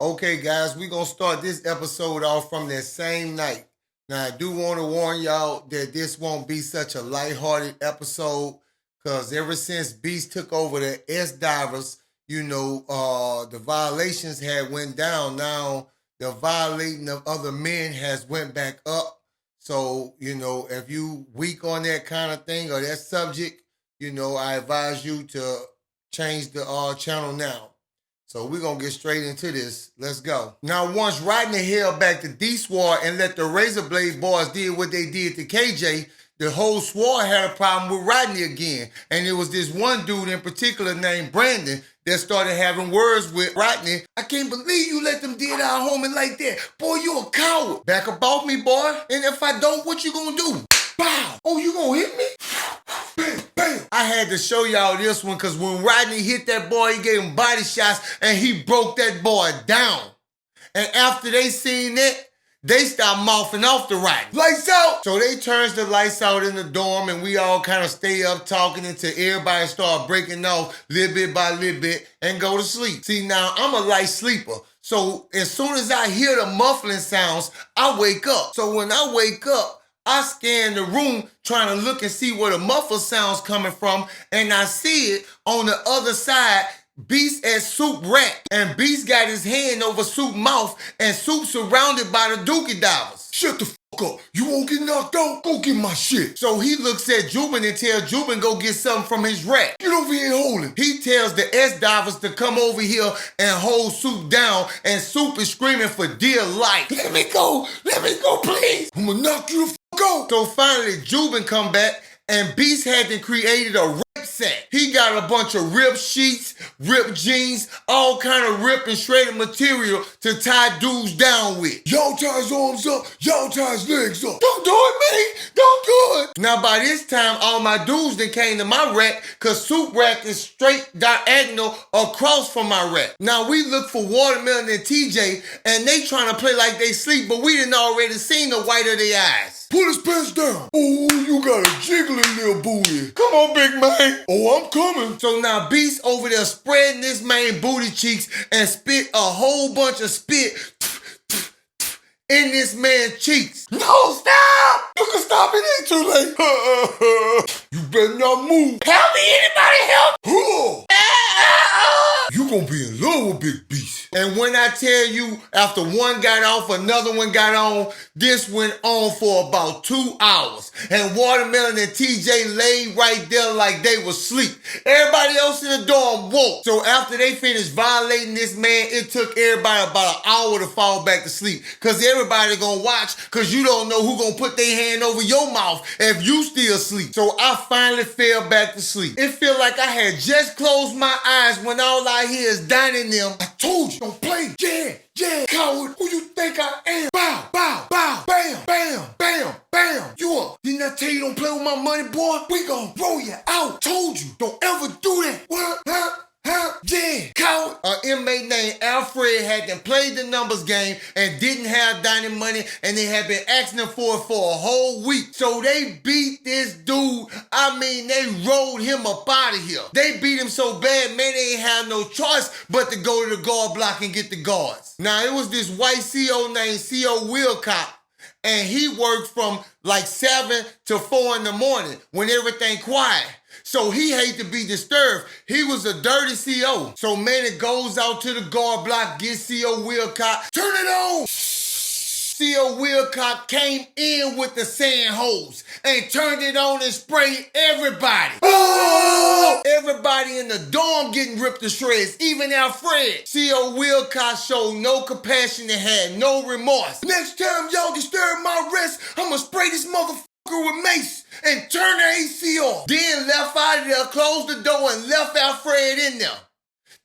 Okay, guys, we're going to start this episode off from that same night. Now, I do want to warn y'all that this won't be such a lighthearted episode because ever since Beast took over the S-Divers, the violations had went down. Now, the violating of other men has went back up. So, if you weak on that kind of thing or that subject, I advise you to change the channel now. So we're going to get straight into this. Let's go. Now, once Rodney held back the D-Squad and let the Razor Blade boys did what they did to KJ, the whole squad had a problem with Rodney again. And it was this one dude in particular named Brandon that started having words with Rodney. I can't believe you let them dead our homie like that. Boy, you a coward. Back up off me, boy. And if I don't, what you gonna do? Bow. Oh, you gonna hit me? Bam, bam. I had to show y'all this one because when Rodney hit that boy, he gave him body shots and he broke that boy down. And after they seen that, they stopped mouthing off the Rodney. Lights out! So they turns the lights out in the dorm and we all kind of stay up talking until everybody start breaking off little bit by little bit and go to sleep. See, now I'm a light sleeper. So as soon as I hear the muffling sounds, I wake up. So when I wake up, I scan the room trying to look and see where the muffled sound's coming from, and I see it on the other side, Beast at Soup rack, and Beast got his hand over Soup mouth, and Soup surrounded by the Dookie Divers. Shut the fuck up. You won't get knocked out? Go get my shit. So he looks at Jubin and tells Jubin go get something from his rack. Get over here and hold him. He tells the S-Divers to come over here and hold Soup down, and Soup is screaming for dear life. Let me go, please. I'm gonna knock you the fuck out. So finally, Jubin come back, and Beast had created a rape set. He got a bunch of ripped sheets, ripped jeans, all kind of ripped and shredded material to tie dudes down with. Y'all tie his arms up, y'all tie his legs up. Don't do it, man. Don't do it. Now, by this time, all my dudes that came to my rack, because Soup rack is straight diagonal across from my rack. Now, we look for Watermelon and TJ, and they trying to play like they sleep, but we done already seen the white of their eyes. Pull his pants down. Oh, you got a jiggling little booty. Come on, big man. Oh, I'm coming. So now Beast over there spreading this man booty cheeks and spit a whole bunch of spit in this man's cheeks. No, stop! You can stop it, ain't too late. You better not move. Help me, anybody help! You gonna be in love with Big Beast. And when I tell you, after one got off, another one got on, this went on for about 2 hours. And Watermelon and TJ laid right there like they was asleep. Everybody else in the dorm woke. So after they finished violating this man, it took everybody about an hour to fall back to sleep. Cause everybody gonna watch, cause you don't know who gonna put their hand over your mouth if you still asleep. So I finally fell back to sleep. It felt like I had just closed my eyes when all I hear is dining them. I told you, don't play. Yeah, coward. Who you think I am? Bow, bow, bow, bam, bam, bam, bam. You up. Didn't I tell you don't play with my money, boy? We gon' roll you out. Told you, don't ever do that. What? Huh? Yeah, coward. An inmate named Alfred had them played the numbers game and didn't have dining money, and they had been asking him for it for a whole week. So they beat this dude. They rolled him up out of here. They beat him so bad, man, they ain't have no choice but to go to the guard block and get the guards. Now, it was this white CO named CO Wilcott, and he worked from like 7 to 4 in the morning when everything quiet. So he hate to be disturbed. He was a dirty CO. So man, it goes out to the guard block, gets CO Wilcott. Turn it on! CO Wilcott came in with the sand hose and turned it on and sprayed everybody. Oh! Everybody in the dorm getting ripped to shreds, even Alfred. CO Wilcott showed no compassion and had no remorse. Next time y'all disturb my rest, I'ma spray this motherfucker with mace and turn the AC off. Then left out of there, closed the door, and left Alfred in there.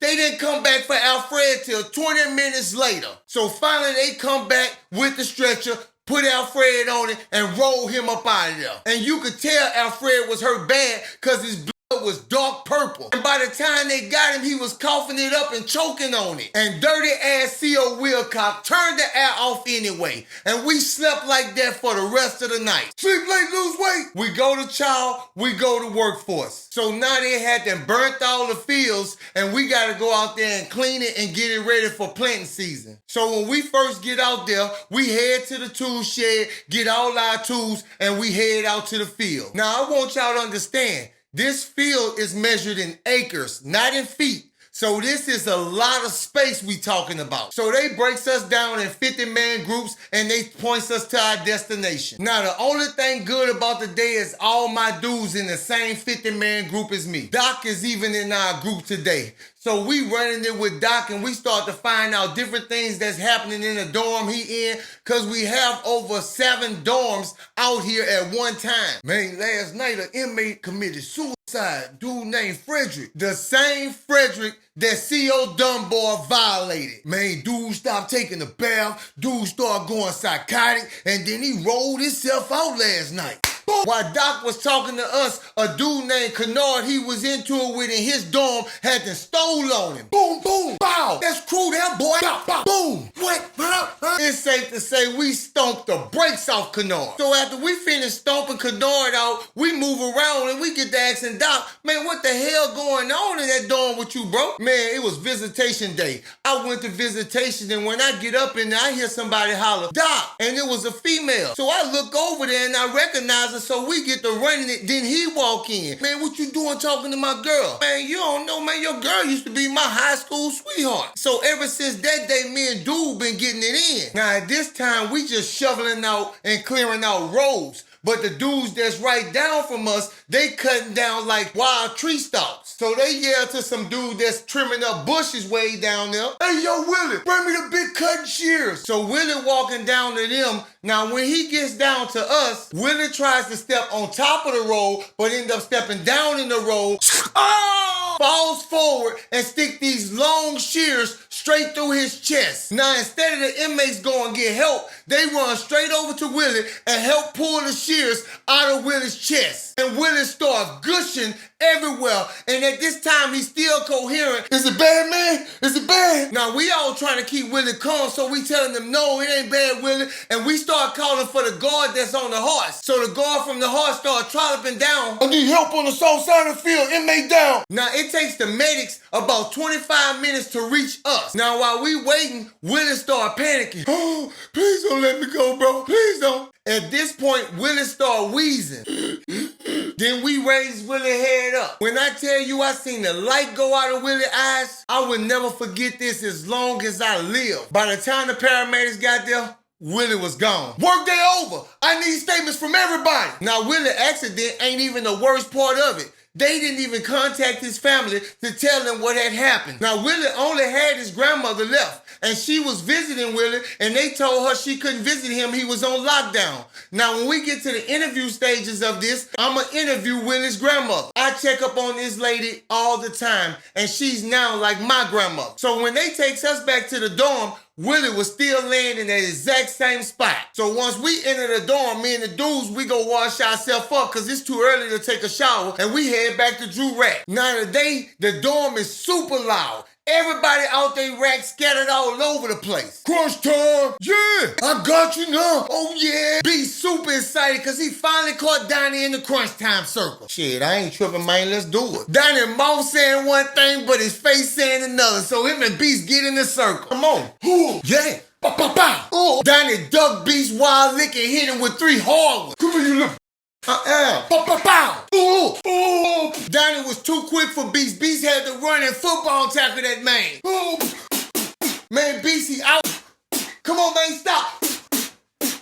They didn't come back for Alfred till 20 minutes later. So finally they come back with the stretcher, put Alfred on it, and roll him up out of there. And you could tell Alfred was hurt bad because his blood was dark purple. And by the time they got him, he was coughing it up and choking on it. And dirty ass C.O. Wilcox turned the air off anyway. And we slept like that for the rest of the night. Sleep late, lose weight. We go to child, we go to workforce. So now they had them burnt all the fields and we got to go out there and clean it and get it ready for planting season. So when we first get out there, we head to the tool shed, get all our tools, and we head out to the field. Now I want y'all to understand, this field is measured in acres, not in feet. So this is a lot of space we talking about. So they breaks us down in 50-man groups and they points us to our destination. Now the only thing good about the day is all my dudes in the same 50-man group as me. Doc is even in our group today. So we running it with Doc and we start to find out different things that's happening in the dorm he in, cause we have over 7 dorms out here at one time. Man, last night an inmate committed suicide, dude named Frederick. The same Frederick that C.O. Dunbar violated. Man, dude stopped taking a bath, dude started going psychotic, and then he rolled himself out last night. While Doc was talking to us, a dude named Kennard he was into it with in his dorm had them stole on him. Boom, boom, bow. That's crew there, boy. Bow, bow, boom. What? It's safe to say we stomped the brakes off Kennard. So after we finished stomping Kennard out, we move around and we get to asking Doc, man, what the hell going on in that dorm with you, bro? Man, it was visitation day. I went to visitation and when I get up in there, I hear somebody holler, Doc, and it was a female. So I look over there and I recognize her, so we get to running it, then he walk in. Man, what you doing talking to my girl? Man, you don't know, man, your girl used to be my high school sweetheart. So ever since that day, me and dude been getting it in. Now at this time, we just shoveling out and clearing out roads. But the dudes that's right down from us, they cutting down like wild tree stalks. So they yell to some dude that's trimming up bushes way down there, hey, yo, Willie, bring me the big cutting shears. So Willie walking down to them. Now, when he gets down to us, Willie tries to step on top of the road, but end up stepping down in the road. Oh! Falls forward and stick these long shears straight through his chest. Now, instead of the inmates going to get help, they run straight over to Willie and help pull the shears out of Willie's chest. And Willie starts gushing everywhere. And at this time, he's still coherent. Is it bad, man? Is it bad? Now, we all trying to keep Willie calm, so we telling them, no, it ain't bad, Willie. And we start calling for the guard that's on the horse. So the guard from the horse start trolloping down. I need help on the south side of the field. Inmate down. Now, it takes the medics about 25 minutes to reach us. Now, while we waiting, Willie start panicking. Oh, please don't let me go, bro. Please don't. At this point, Willie start wheezing. Then we raised Willie's head up. When I tell you I seen the light go out of Willie's eyes, I will never forget this as long as I live. By the time the paramedics got there, Willie was gone. Work day over. I need statements from everybody. Now, Willie's accident ain't even the worst part of it. They didn't even contact his family to tell them what had happened. Now, Willie only had his grandmother left, and she was visiting Willie, and they told her she couldn't visit him. He was on lockdown. Now, when we get to the interview stages of this, I'm going to interview Willie's grandmother. I check up on this lady all the time, and she's now like my grandmother. So when they takes us back to the dorm, Willie was still laying in that exact same spot. So once we enter the dorm, me and the dudes, we go wash ourselves up because it's too early to take a shower, and we head back to Drew Rack. Now today, the dorm is super loud. Everybody out there rack scattered all over the place. Crunch time! Yeah! I got you now! Oh yeah! Be super excited because he finally caught Donnie in the crunch time circle. Shit, I ain't tripping, man. Let's do it. Donnie mouth saying one thing, but his face saying another. So him and Beast get in the circle. Come on. Ooh, yeah! Bow, bow, bow! Ooh. Donnie duck Beast wild lick and hit him with 3 hard ones. Come here, you look. Bow, bow, bow. Ooh, ooh. Donnie was too quick for Beast. Beast had to run and football tackle that man. Ooh. Man, Beast, he out. Come on, man, stop.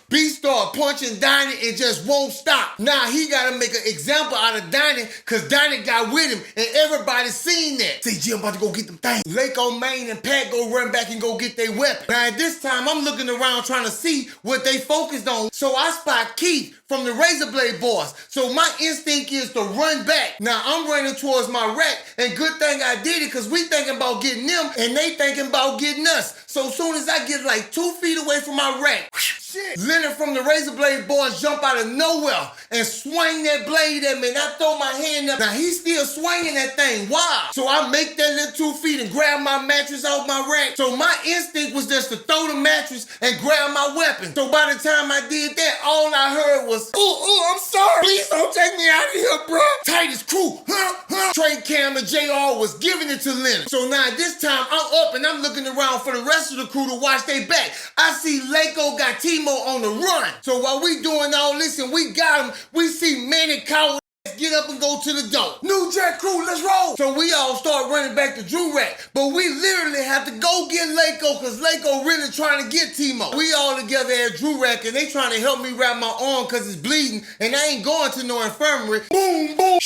Beast started punching Donnie and just won't stop. Now he gotta make an example out of Donnie because Donnie got with him and everybody seen that. Say, Jim, about to go get them things. Lako, Maine, and Pat go run back and go get their weapon. Now at this time, I'm looking around trying to see what they focused on. So I spot Keith from the Razor Blade Boys. So my instinct is to run back. Now I'm running towards my rack, and good thing I did it because we thinking about getting them and they thinking about getting us. So as soon as I get like 2 feet away from my rack, shit, Leonard from the Razor Blade Boys jump out of nowhere and swing that blade at me, and I throw my hand up. Now he's still swinging that thing. Why? So I make that little 2 feet and grab my mattress off my rack. So my instinct was just to throw the mattress and grab my weapon. So by the time I did that, all I heard was, ooh, I'm sorry. Please don't take me out of here, bro. Titus crew, Trey, Cam, and JR was giving it to Leonard. So now this time I'm up and I'm looking around for the rest of the crew to watch their back. I see Lako got Timo on the run. So while we doing all this and we got him, we see Manny Coward get up and go to the door. New Jack crew, let's roll. So we all start running back to Drew Rack. But we literally have to go get Lako because Lako really trying to get Timo. We all together at Drew Rack and they trying to help me wrap my arm because it's bleeding and I ain't going to no infirmary. Boom, boom.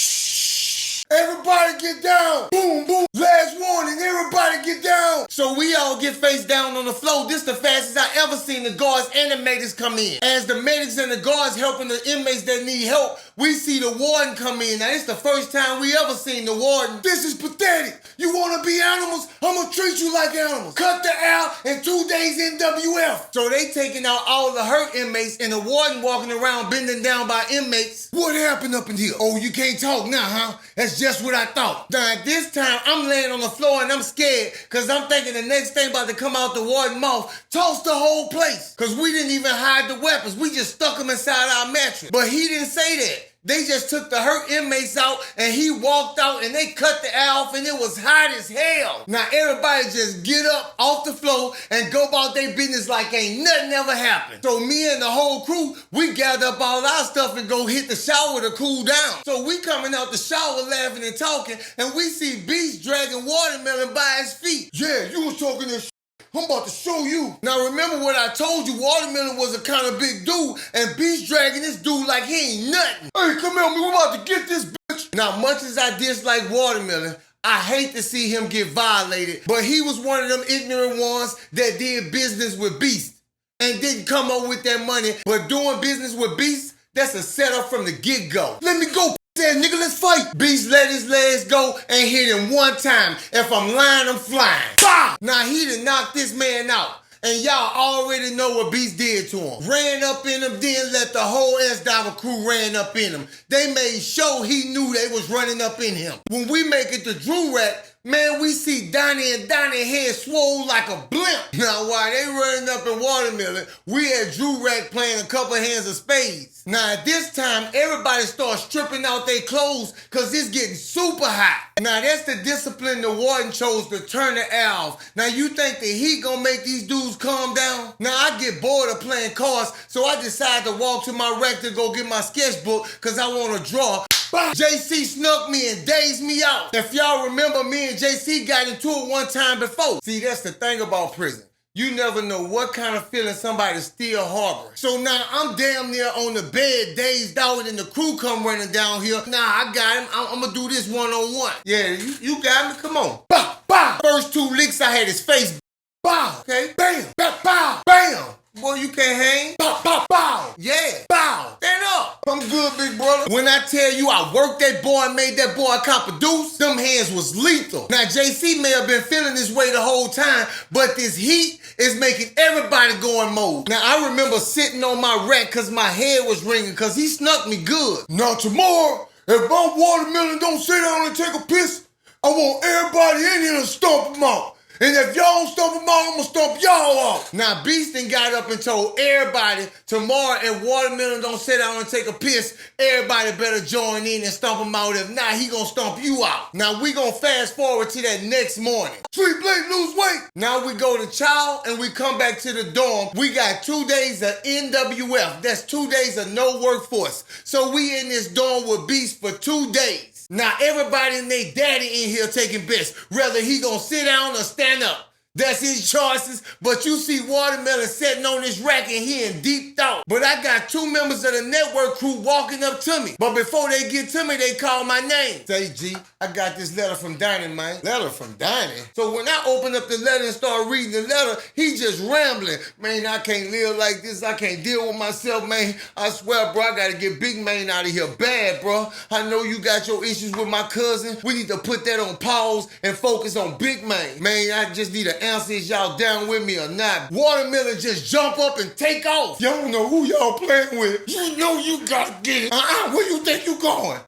Everybody get down. Boom, boom. Last warning, everybody get down. So we all get face down on the floor. This the fastest I ever seen the guards and the medics come in. As the medics and the guards helping the inmates that need help, we see the warden come in. Now, it's the first time we ever seen the warden. This is pathetic. You want to be animals? I'm going to treat you like animals. Cut the L and 2 days NWF. So they taking out all the hurt inmates and the warden walking around bending down by inmates. What happened up in here? Oh, you can't talk now, huh? That's just what I thought. Now, at this time, I'm laying on the floor and I'm scared because I'm thinking the next thing about to come out the warden's mouth, toss the whole place. Because we didn't even hide the weapons. We just stuck them inside our mattress. But he didn't say that. They just took the hurt inmates out and he walked out and they cut the air off and it was hot as hell. Now everybody just get up off the floor and go about their business like ain't nothing ever happened. So me and the whole crew, we gather up all our stuff and go hit the shower to cool down. So we coming out the shower laughing and talking and we see Beast dragging Watermelon by his feet. Yeah, you was talking this. I'm about to show you. Now remember what I told you, Watermelon was a kind of big dude, and Beast dragging this dude like he ain't nothing. Hey, come here, we about to get this bitch. Now much as I dislike Watermelon, I hate to see him get violated, but he was one of them ignorant ones that did business with Beast and didn't come up with that money, but doing business with Beast, that's a setup from the get-go. Let me go. Said, nigga, let's fight. Beast let his legs go and hit him one time. If I'm lying, I'm flying. Bah! Now he done knocked this man out. And y'all already know what Beast did to him. Ran up in him, then let the whole S-Diver crew ran up in him. They made sure he knew they was running up in him. When we make it to Drew Rack, man, we see Donnie and Donnie head swole like a blimp. Now, while they running up in Watermelon, we at Drew Rack playing a couple hands of spades. Now, at this time, everybody starts stripping out their clothes because it's getting super hot. Now, that's the discipline the warden chose to turn the air off. Now, you think the heat gonna make these dudes calm down? Now, I get bored of playing cards, so I decide to walk to my rack to go get my sketchbook because I want to draw. JC snuck me and dazed me out. If y'all remember, me and JC got into it one time before. See, that's the thing about prison. You never know what kind of feeling somebody's still harboring. So now I'm damn near on the bed, dazed out, and the crew come running down here. Nah, I got him. I'm gonna do this one-on-one. Yeah, you got me. Come on. Bow, bow. First 2 licks, I had his face. Bow. Okay. Bam. Bow. Bow. Bam. Boy, you can't hang. Bow, bow, bow. Yeah. Bow. Stand up. I'm good, big brother. When I tell you I worked that boy and made that boy cop a deuce, them hands was lethal. Now, JC may have been feeling this way the whole time, but this heat is making everybody go in mode. Now, I remember sitting on my rack because my head was ringing because he snuck me good. Now, tomorrow, if my Watermelon don't sit down and take a piss, I want everybody in here to stomp him out. And if y'all don't stomp him out, I'm gonna stomp y'all off. Now, Beast done got up and told everybody tomorrow if Watermelon don't sit down and take a piss, everybody better join in and stomp him out. If not, he gonna stomp you out. Now, we gonna fast forward to that next morning. Sweet Blake lose weight. Now we go to chow and we come back to the dorm. We got 2 days of NWF. That's 2 days of no workforce. So we in this dorm with Beast for 2 days. Now, everybody and their daddy in here taking bets, whether he gonna sit down or stand up. That's his choices, but you see Watermelon sitting on this rack and he in deep thought. But I got 2 members of the network crew walking up to me. But before they get to me, they call my name. Say, G, I got this letter from Donnie, man. Letter from Donnie? So when I open up the letter and start reading the letter, he just rambling. Man, I can't live like this. I can't deal with myself, man. I swear, bro, I gotta get Big Man out of here bad, bro. I know you got your issues with my cousin. We need to put that on pause and focus on Big Man. Man, I just need an answer is y'all down with me or not. Watermelon just jump up and take off. Y'all don't know who y'all playing with. You know you gotta get it. Where you think you going?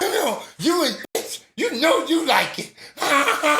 You and bitch, you know you like it.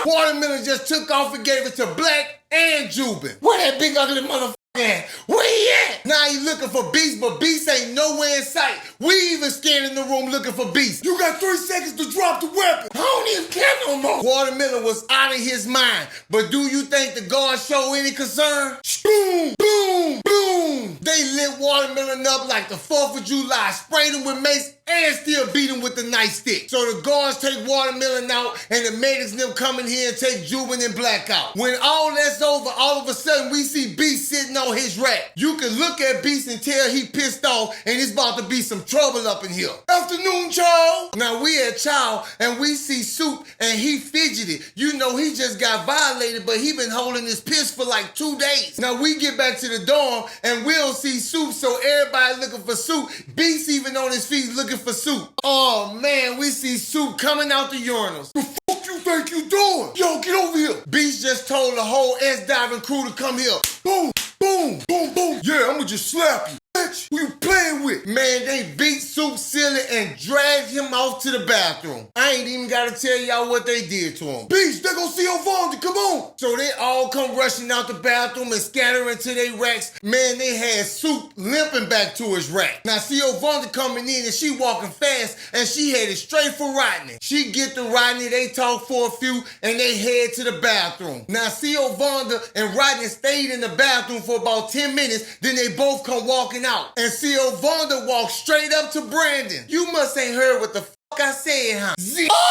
Watermelon just took off and gave it to Black and Jubin. Where that big ugly motherfucker at? Where he at? Now he looking for Beast, but Beast ain't nowhere in sight. We even scanning the room looking for Beast. You got 3 seconds to drop the weapon. I don't even care no more. Watermelon was out of his mind. But do you think the guards show any concern? Boom, boom, boom. They lit Watermelon up like the 4th of July, sprayed him with mace, and still beat him with the nightstick. So the guards take Watermelon out, and the medics them come in here and take Jubin and Black out. When all that's over, all of a sudden we see Beast sitting on his rack. You can look at Beast and tell he pissed off, and it's about to be some trouble up in here. Afternoon, child. Now we at child, and we see Soup, and he fidgeted. You know he just got violated, but he been holding his piss for like 2 days. Now we get back to the dorm, and we don't see Soup, so everybody looking for Soup. Beast even on his feet looking for Soup. Oh man, we see Soup coming out the urinals. The fuck you think you doing? Yo, get over here. Beast just told the whole S-diving crew to come here. Boom, boom, boom, boom. Yeah, I'ma just slap you. Bitch, who you playing with? Man, they beat Soup silly and dragged him off to the bathroom. I ain't even gotta tell y'all what they did to him. Beast, they gon' see your Vonda, come on. So they all come rushing out the bathroom and scattering to their racks. Man, they had Soup limping back to his rack. Now see your Vonda coming in and she walking fast and she headed straight for Rodney. She get to Rodney, they talk for a few and they head to the bathroom. Now see your Vonda and Rodney stayed in the bathroom for about 10 minutes, then they both come walking out. And C.O. Vonda walked straight up to Brandon. You must ain't heard what the fuck I said, huh?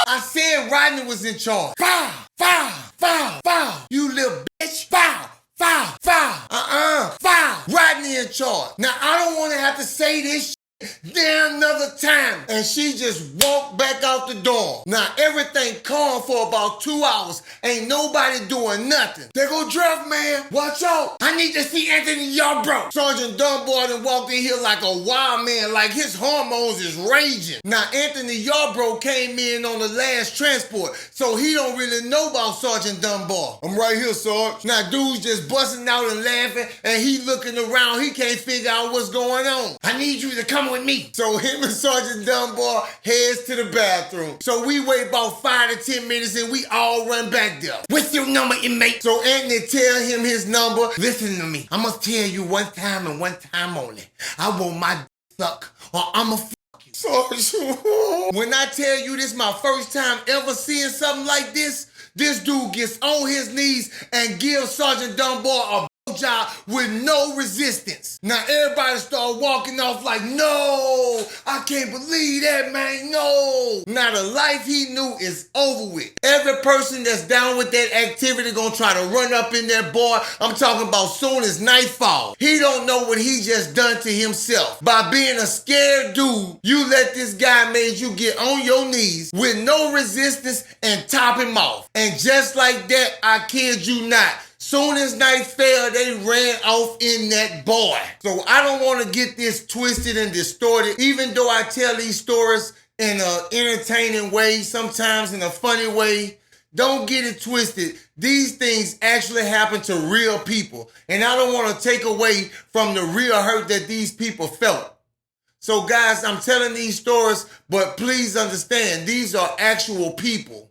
I said Rodney was in charge. Foul, foul, foul, foul. You little bitch. Foul, foul, foul. Foul. Rodney in charge. Now, I don't want to have to say this damn another time. And she just walked back out the dorm. Now everything calm for about 2 hours. Ain't nobody doing nothing. They go draft man. Watch out. I need to see Anthony Yarbrough. Sergeant Dunbar done walked in here like a wild man, like his hormones is raging. Now Anthony Yarbrough came in on the last transport, so he don't really know about Sergeant Dunbar. I'm right here, Sarge. Now dude's just busting out and laughing, and he looking around. He can't figure out what's going on. I need you to come with me. So him and Sergeant Dunbar heads to the bathroom. So we wait about 5 to 10 minutes and we all run back there. What's your number, inmate? So Anthony tell him his number. Listen to me. I must tell you one time and one time only. I want my suck or I'ma fuck you. Sergeant, when I tell you this my first time ever seeing something like this dude gets on his knees and gives Sergeant Dunbar a job with no resistance. Now everybody start walking off like, no, I can't believe that, man, no. Now the life he knew is over with. Every person that's down with that activity gonna try to run up in that boy. I'm talking about soon as nightfall. He don't know what he just done to himself. By being a scared dude, you let this guy made you get on your knees with no resistance and top him off. And just like that, I kid you not, soon as night fell, they ran off in that boy. So I don't want to get this twisted and distorted, even though I tell these stories in an entertaining way, sometimes in a funny way. Don't get it twisted. These things actually happen to real people. And I don't want to take away from the real hurt that these people felt. So guys, I'm telling these stories, but please understand, these are actual people.